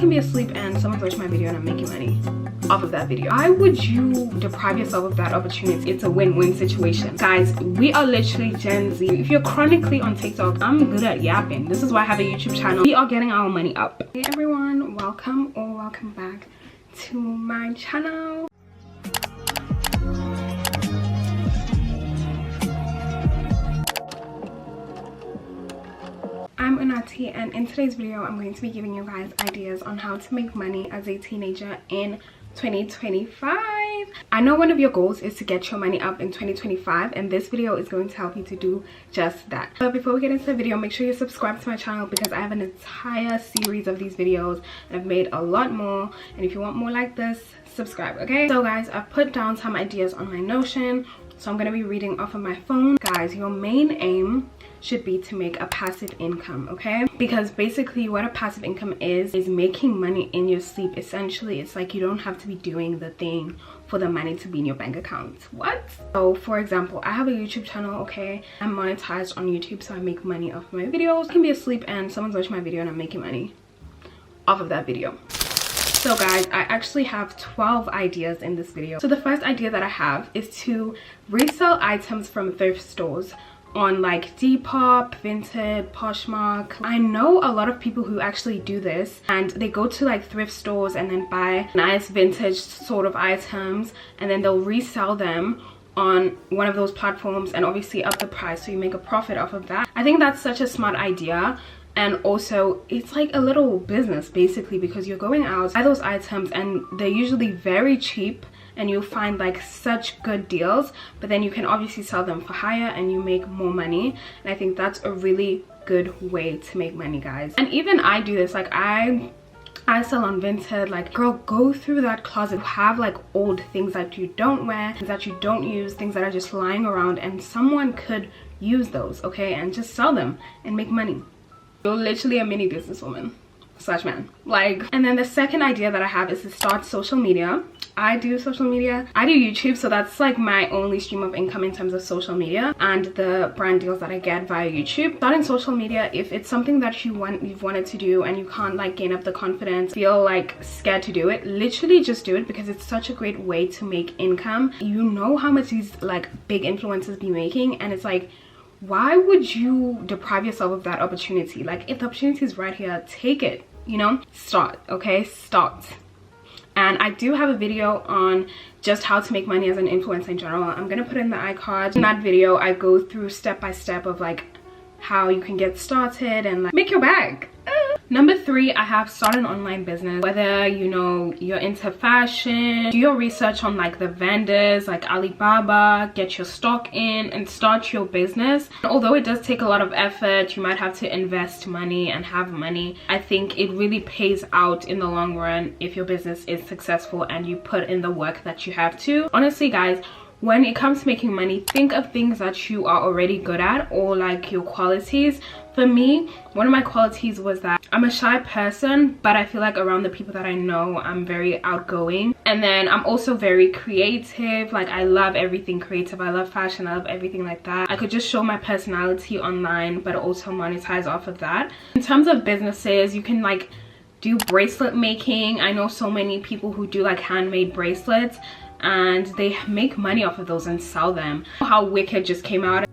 can be asleep and someone's watching my video and I'm making money off of that video. Why would you deprive yourself of that opportunity? It's a win-win situation. Guys, we are literally Gen Z. If you're chronically on TikTok, I'm good at yapping. This is why I have a YouTube channel. We are getting our money up. Hey everyone, welcome or welcome back to my channel. I'm Nathi, and in today's video I'm going to be giving you guys ideas on how to make money as a teenager in 2025. I know one of your goals is to get your money up in 2025, and this video is going to help you to do just that. But before we get into the video, make sure you subscribe to my channel because I have an entire series of these videos and I've made a lot more, and if you want more like this, subscribe. Okay, so guys, I've put down some ideas on my Notion, so I'm going to be reading off of my phone. Guys, your main aim should be to make a passive income, okay? Because basically what a passive income is making money in your sleep. Essentially, it's like you don't have to be doing the thing for the money to be in your bank account. What? So for example, I have a YouTube channel, okay? I'm monetized on YouTube, so I make money off my videos. I can be asleep and someone's watching my video and I'm making money off of that video. So guys, I actually have 12 ideas in this video. So the first idea that I have is to resell items from thrift stores on like Depop, Vinted, Poshmark. I know a lot of people who actually do this, and they go to like thrift stores and then buy nice vintage sort of items, and then they'll resell them on one of those platforms and obviously up the price, so you make a profit off of that. I think that's such a smart idea. And also it's like a little business basically, because you're going out, buy those items, and they're usually very cheap and you'll find like such good deals, but then you can obviously sell them for higher and you make more money. And I think that's a really good way to make money, guys. And even I do this, like I sell on Vinted. Like, girl, go through that closet, have like old things that you don't wear, things that you don't use, things that are just lying around, and someone could use those, okay, and just sell them and make money. You're literally a mini businesswoman slash man, like. And then the second idea that I have is to start social media. I do social media, I do YouTube, so that's like my only stream of income in terms of social media and the brand deals that I get via YouTube. Starting social media, if it's something that you've wanted to do and you can't like gain up the confidence, feel like scared to do it, literally just do it, because it's such a great way to make income. You know how much these like big influencers be making, and it's like, why would you deprive yourself of that opportunity? Like, if the opportunity is right here, take it, you know? Start, okay? Start. And I do have a video on just how to make money as an influencer in general. I'm gonna put in the iCard. In that video, I go through step by step of like how you can get started and like make your bag. Number 3, I have start an online business. Whether you know you're into fashion, do your research on like the vendors like Alibaba, get your stock in and start your business. Although it does take a lot of effort, you might have to invest money and have money, I think it really pays out in the long run if your business is successful and you put in the work that you have to. Honestly guys, when it comes to making money, think of things that you are already good at, or like your qualities. For me, one of my qualities was that I'm a shy person, but I feel like around the people that I know, I'm very outgoing. And then I'm also very creative. Like, I love everything creative. I love fashion. I love everything like that. I could just show my personality online, but also monetize off of that. In terms of businesses, you can like do bracelet making. I know so many people who do like handmade bracelets, and they make money off of those and sell them. How Wicked just came out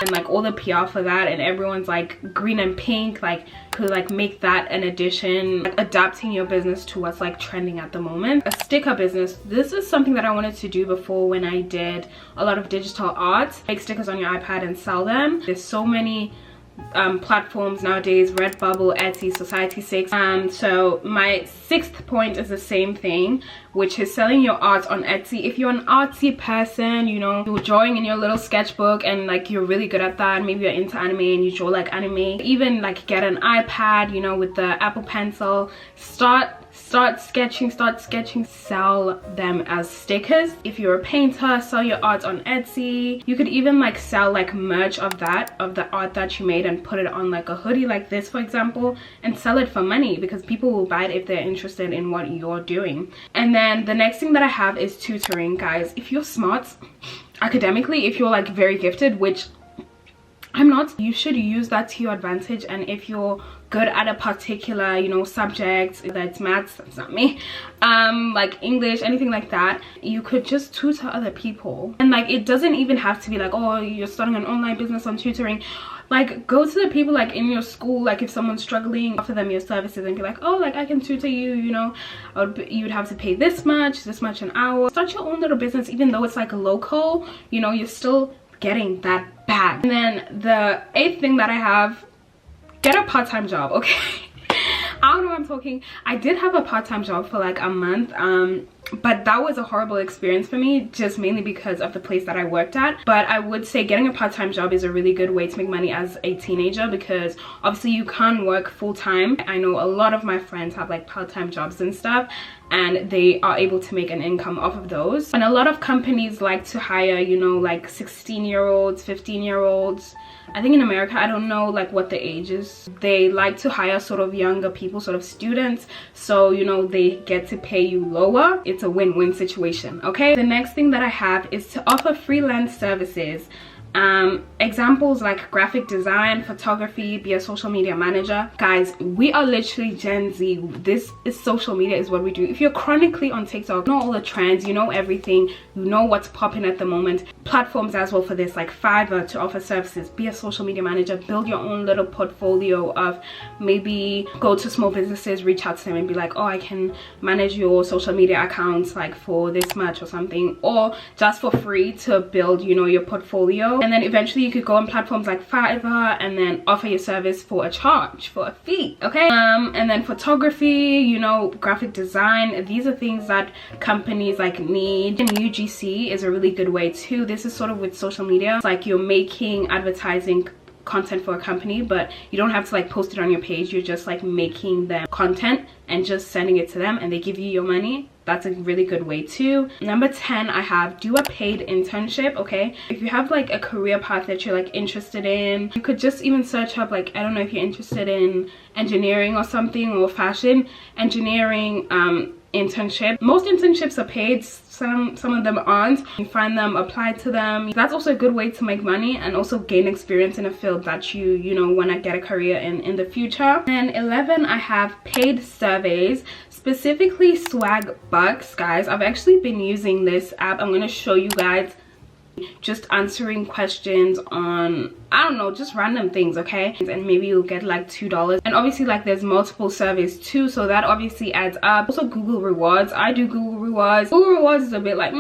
and like all the PR for that, and everyone's like green and pink, like could like make that an addition, like adapting your business to what's like trending at the moment. A sticker business, this is something that I wanted to do before when I did a lot of digital art. Make stickers on your iPad and sell them. There's so many platforms nowadays: Redbubble, Etsy, Society6. So my 6th point is the same thing, which is selling your art on Etsy. If you're an artsy person, you know, you're drawing in your little sketchbook and like you're really good at that, maybe you're into anime and you draw like anime, even like get an iPad, you know, with the Apple Pencil, start sketching, sell them as stickers. If you're a painter, sell your art on Etsy. You could even like sell like merch of the art that you made and put it on like a hoodie like this, for example, and sell it for money, because people will buy it if they're interested in what you're doing. And then the next thing that I have is tutoring. Guys, if you're smart academically, if you're like very gifted, which I'm not, you should use that to your advantage. And if you're good at a particular, you know, subject, whether it's maths, that's not me, like English, anything like that, you could just tutor other people. And like, it doesn't even have to be like, oh, you're starting an online business on tutoring. Like, go to the people like in your school, like if someone's struggling, offer them your services and be like, oh, like I can tutor you, you know, you would have to pay this much an hour. Start your own little business, even though it's like local, you know, you're still getting that bag. And then the 8th thing that I have, get a part-time job, okay? I don't know what I'm talking. I did have a part-time job for like a month, but that was a horrible experience for me, just mainly because of the place that I worked at. But I would say getting a part-time job is a really good way to make money as a teenager, because obviously you can't work full-time. I know a lot of my friends have like part-time jobs and stuff, and they are able to make an income off of those. And a lot of companies like to hire, you know, like 16-year-olds, 15-year-olds. I think in America, I don't know like what the age is, they like to hire sort of younger people, sort of students, so you know, they get to pay you lower. It's a win-win situation, okay? The next thing that I have is to offer freelance services. Examples like graphic design, photography, be a social media manager. Guys, we are literally Gen Z. This is social media is what we do. If you're chronically on TikTok, you know all the trends, you know everything, you know what's popping at the moment. Platforms as well for this, like Fiverr, to offer services. Be a social media manager, build your own little portfolio of, maybe go to small businesses, reach out to them and be like, oh, I can manage your social media accounts like for this much or something, or just for free to build, you know, your portfolio. And then eventually you could go on platforms like Fiverr and then offer your service for a charge, for a fee, okay? And then photography, you know, graphic design, these are things that companies like need. And UGC is a really good way too. This is sort of with social media. It's like you're making advertising content for a company, but you don't have to like post it on your page. You're just like making them content and just sending it to them, and they give you your money. That's a really good way too. Number 10, I have do a paid internship, okay? If you have like a career path that you're like interested in, you could just even search up, like, I don't know if you're interested in engineering or something, or fashion engineering internship. Most internships are paid, some of them aren't. You find them, apply to them. That's also a good way to make money and also gain experience in a field that you know want to get a career in the future. And 11, I have paid surveys, specifically Swag Bucks. Guys, I've actually been using this app. I'm going to show you guys, just answering questions on, I don't know, just random things, okay? And maybe you'll get like $2. And obviously like there's multiple surveys too, so that obviously adds up. Also Google Rewards, I do Google Rewards. Google Rewards is a bit like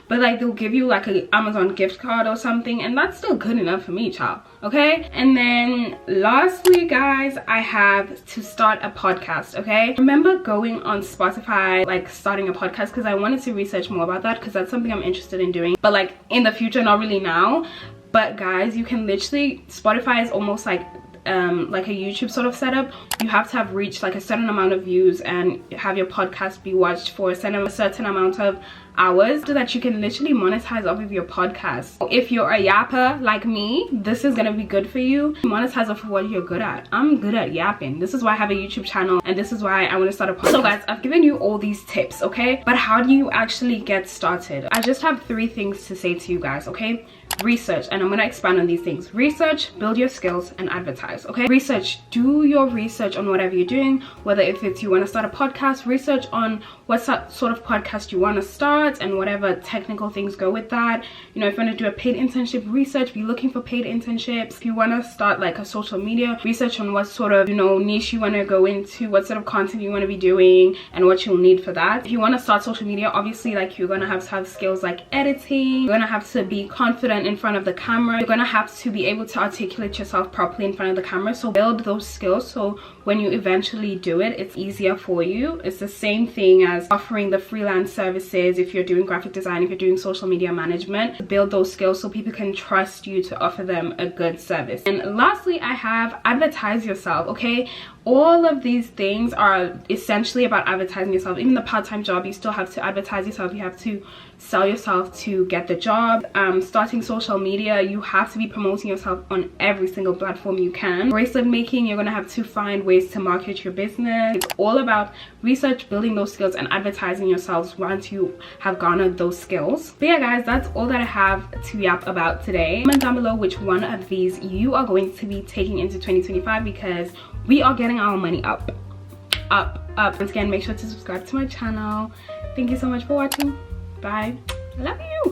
but like they'll give you like an Amazon gift card or something, and that's still good enough for me, child, okay? And then lastly, guys, I have to start a podcast, okay? Remember going on Spotify, like starting a podcast, because I wanted to research more about that, because that's something I'm interested in doing, but like in the future, not really now. But guys, you can literally, Spotify is almost like a YouTube sort of setup. You have to have reached like a certain amount of views and have your podcast be watched for a certain amount of hours, so that you can literally monetize off of your podcast. If you're a yapper like me, this is gonna be good for you. Monetize off of what you're good at. I'm good at yapping. This is why I have a YouTube channel, and this is why I want to start a podcast. So guys, I've given you all these tips, okay? But how do you actually get started? I just have 3 things to say to you guys, okay? Research, and I'm going to expand on these things. Research, build your skills, and advertise, okay? Research, do your research on whatever you're doing, whether if it's you want to start a podcast, research on what sort of podcast you want to start and whatever technical things go with that. You know, if you want to do a paid internship, research, be looking for paid internships. If you want to start like a social media, research on what sort of, you know, niche you want to go into, what sort of content you want to be doing, and what you'll need for that. If you want to start social media, obviously like you're going to have skills like editing. You're going to have to be confident in front of the camera. You're gonna have to be able to articulate yourself properly in front of the camera. So build those skills, so when you eventually do it, it's easier for you. It's the same thing as offering the freelance services. If you're doing graphic design, if you're doing social media management, build those skills so people can trust you to offer them a good service. And lastly, I have advertise yourself, okay? All of these things are essentially about advertising yourself. Even the part-time job, you still have to advertise yourself. You have to sell yourself to get the job. Starting social media, you have to be promoting yourself on every single platform you can. Bracelet making, you're gonna have to find ways to market your business. It's all about research, building those skills, and advertising yourselves once you have garnered those skills. But yeah guys, that's all that I have to yap about today. Comment down below which one of these you are going to be taking into 2025, because we are getting our money up. Once again, make sure to subscribe to my channel. Thank you so much for watching. Bye. I love you.